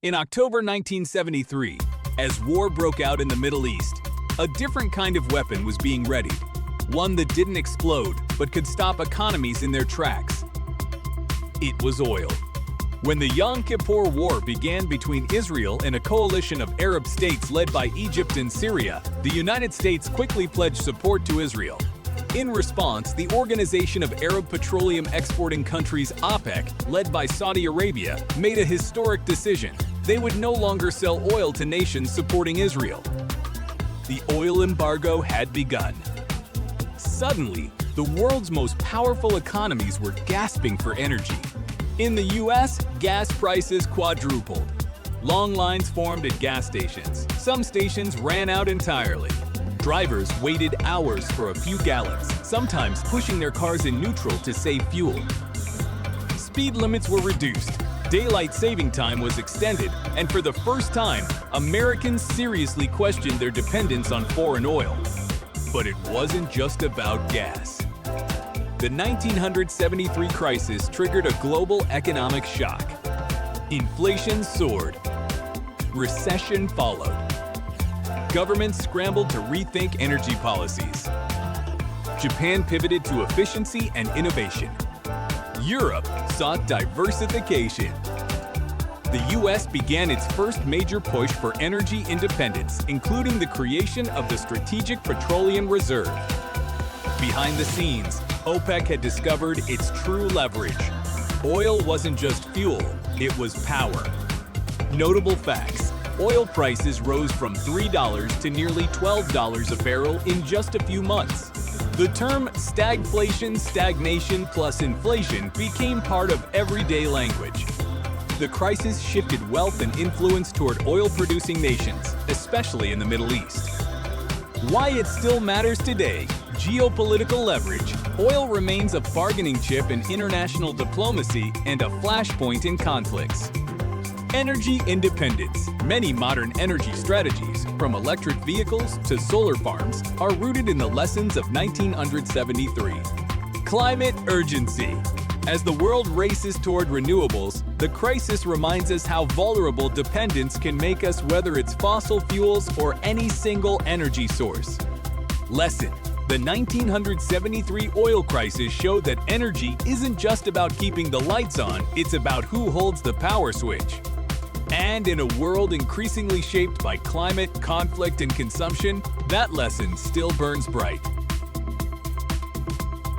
In October 1973, as war broke out in the Middle East, a different kind of weapon was being readied, one that didn't explode but could stop economies in their tracks. It was oil. When the Yom Kippur War began between Israel and a coalition of Arab states led by Egypt and Syria, the United States quickly pledged support to Israel. In response, the Organization of Arab Petroleum Exporting Countries (OPEC), led by Saudi Arabia, made a historic decision. They would no longer sell oil to nations supporting Israel. The oil embargo had begun. Suddenly, the world's most powerful economies were gasping for energy. In the US, gas prices quadrupled. Long lines formed at gas stations. Some stations ran out entirely. Drivers waited hours for a few gallons, sometimes pushing their cars in neutral to save fuel. Speed limits were reduced. Daylight saving time was extended, and for the first time, Americans seriously questioned their dependence on foreign oil. But it wasn't just about gas. The 1973 crisis triggered a global economic shock. Inflation soared. Recession followed. Governments scrambled to rethink energy policies. Japan pivoted to efficiency and innovation. Europe sought diversification. The US began its first major push for energy independence, including the creation of the Strategic Petroleum Reserve. Behind the scenes, OPEC had discovered its true leverage. Oil wasn't just fuel, it was power. Notable facts: oil prices rose from $3 to nearly $12 a barrel in just a few months. The term stagflation, stagnation plus inflation became part of everyday language. The crisis shifted wealth and influence toward oil-producing nations, especially in the Middle East. Why it still matters today: geopolitical leverage. Oil remains a bargaining chip in international diplomacy and a flashpoint in conflicts. Energy independence. Many modern energy strategies, from electric vehicles to solar farms, are rooted in the lessons of 1973. Climate urgency. As the world races toward renewables, the crisis reminds us how vulnerable dependence can make us, whether it's fossil fuels or any single energy source. Lesson: the 1973 oil crisis showed that energy isn't just about keeping the lights on, it's about who holds the power switch. And in a world increasingly shaped by climate, conflict, and consumption, that lesson still burns bright.